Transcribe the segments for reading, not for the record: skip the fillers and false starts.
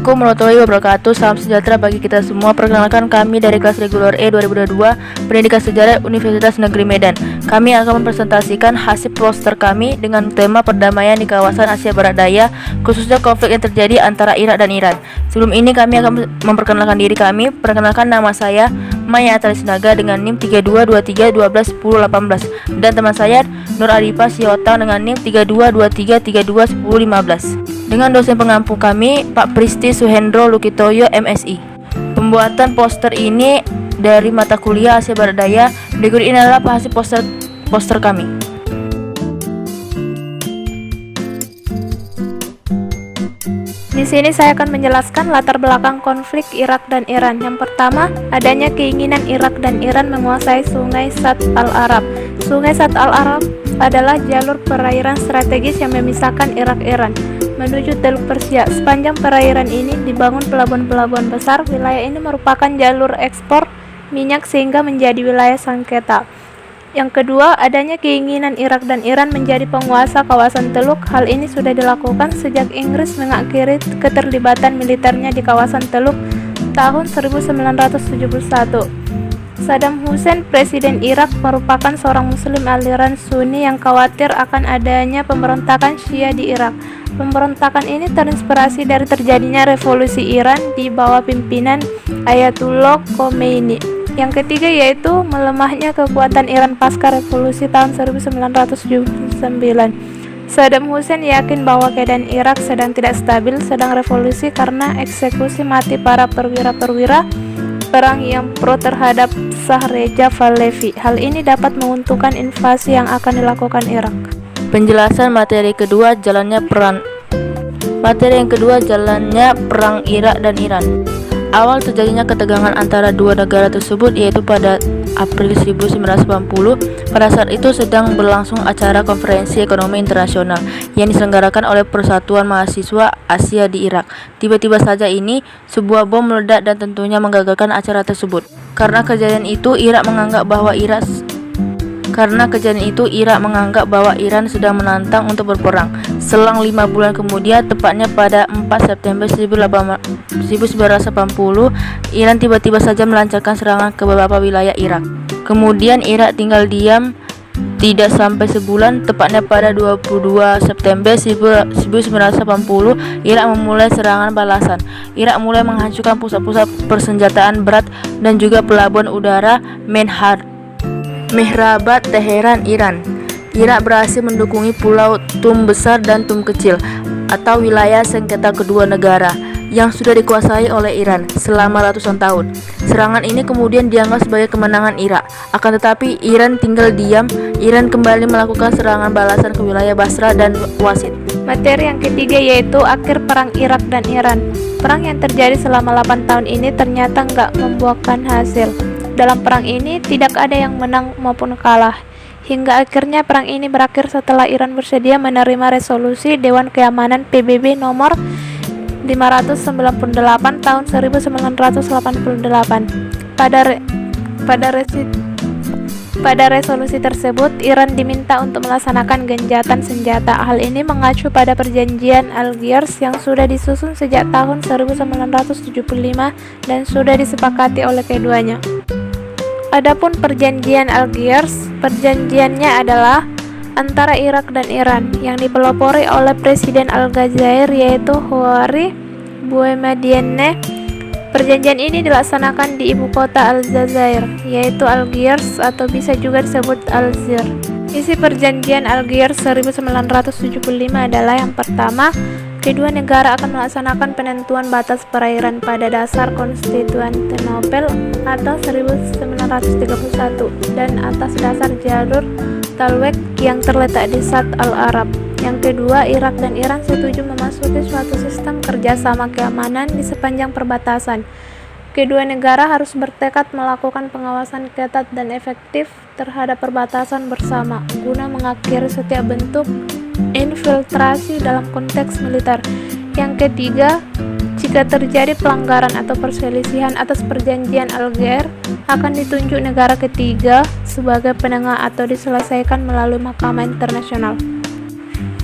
Assalamualaikum warahmatullahi wabarakatuh. Salam sejahtera bagi kita semua. Perkenalkan, kami dari kelas reguler E 2022 Pendidikan Sejarah Universitas Negeri Medan. Kami akan mempresentasikan hasil poster kami dengan tema perdamaian di kawasan Asia Barat Daya, khususnya konflik yang terjadi antara Irak dan Iran. Sebelum ini kami akan memperkenalkan diri kami. Perkenalkan, nama saya Maya Atalisinaga dengan NIM 3223121018 dan teman saya Nur Arifa Siotang dengan NIM 3223321015. Dengan dosen pengampu kami, Pak Pristi Suhendro Lukitoyo MSI. Pembuatan poster ini dari mata kuliah Asia Barat Daya. Berikut ini adalah hasil poster kami. Di sini saya akan menjelaskan latar belakang konflik Irak dan Iran. Yang pertama, adanya keinginan Irak dan Iran menguasai Sungai Shatt al-Arab. Sungai Shatt al-Arab adalah jalur perairan strategis yang memisahkan Irak-Iran menuju Teluk Persia. Sepanjang perairan ini dibangun pelabuhan-pelabuhan besar. Wilayah ini merupakan jalur ekspor minyak sehingga menjadi wilayah sengketa. Yang kedua, adanya keinginan Irak dan Iran menjadi penguasa kawasan Teluk. Hal ini sudah dilakukan sejak Inggris mengakhiri keterlibatan militernya di kawasan Teluk tahun 1971. Saddam Hussein, presiden Irak, merupakan seorang muslim aliran Sunni yang khawatir akan adanya pemberontakan Syiah di Irak. Pemberontakan ini terinspirasi dari terjadinya revolusi Iran di bawah pimpinan Ayatullah Khomeini. Yang ketiga yaitu melemahnya kekuatan Iran pasca revolusi tahun 1979. Saddam Hussein yakin bahwa keadaan Irak sedang tidak stabil sedang revolusi karena eksekusi mati para perwira-perwira perang yang pro terhadap Shah Reza Pahlavi. Hal ini dapat menguntungkan invasi yang akan dilakukan Irak. Penjelasan materi kedua, jalannya perang. Materi yang kedua, jalannya perang Irak dan Iran. Awal terjadinya ketegangan antara dua negara tersebut yaitu pada April 1980. Pada saat itu sedang berlangsung acara Konferensi Ekonomi Internasional yang diselenggarakan oleh Persatuan Mahasiswa Asia di Irak. Tiba-tiba saja sebuah bom meledak dan tentunya menggagalkan acara tersebut. Karena kejadian itu Irak menganggap bahwa Iran sedang menantang untuk berperang. Selang 5 bulan kemudian, tepatnya pada 4 September 1980, Iran tiba-tiba saja melancarkan serangan ke beberapa wilayah Irak. Kemudian Irak tinggal diam tidak sampai sebulan. Tepatnya pada 22 September 1980, Irak memulai serangan balasan. Irak mulai menghancurkan pusat-pusat persenjataan berat dan juga pelabuhan udara Mehrabad, Teheran, Iran. Irak berhasil mendukungi pulau Tum Besar dan Tum Kecil atau wilayah sengketa kedua negara yang sudah dikuasai oleh Iran selama ratusan tahun. Serangan ini kemudian dianggap sebagai kemenangan Irak. Akan tetapi Iran tinggal diam. Iran kembali melakukan serangan balasan ke wilayah Basra dan Wasit. Materi yang ketiga yaitu akhir perang Irak dan Iran. Perang yang terjadi selama 8 tahun ini ternyata nggak membuahkan hasil. Dalam perang ini tidak ada yang menang maupun kalah. Hingga akhirnya perang ini berakhir setelah Iran bersedia menerima resolusi Dewan Keamanan PBB nomor 598 tahun 1988. Pada resolusi tersebut, Iran diminta untuk melaksanakan gencatan senjata. Hal ini mengacu pada perjanjian Algiers yang sudah disusun sejak tahun 1975 dan sudah disepakati oleh keduanya. Adapun perjanjian Algiers, perjanjiannya adalah antara Irak dan Iran yang dipelopori oleh Presiden Aljazair yaitu Houari Boumedienne. Perjanjian ini dilaksanakan di ibu kota Aljazair yaitu Algiers atau bisa juga disebut Algiers. Isi perjanjian Algiers 1975 adalah yang pertama, kedua negara akan melaksanakan penentuan batas perairan pada dasar Konstituantinople atau 1931 dan atas dasar jalur Talwek yang terletak di Shatt al-Arab. Yang kedua, Irak dan Iran setuju memasuki suatu sistem kerjasama keamanan di sepanjang perbatasan. Kedua negara harus bertekad melakukan pengawasan ketat dan efektif terhadap perbatasan bersama guna mengakhiri setiap bentuk infiltrasi dalam konteks militer. Yang ketiga, jika terjadi pelanggaran atau perselisihan atas perjanjian Algiers, akan ditunjuk negara ketiga sebagai penengah atau diselesaikan melalui mahkamah internasional.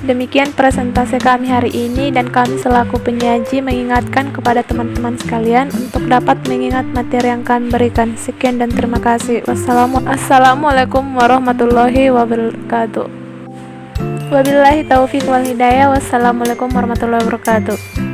Demikian presentasi kami hari ini, dan kami selaku penyaji mengingatkan kepada teman-teman sekalian untuk dapat mengingat materi yang kami berikan. Sekian dan terima kasih. Assalamualaikum warahmatullahi wabarakatuh. Wabillahi taufiq wal hidayah. Wassalamualaikum warahmatullahi wabarakatuh.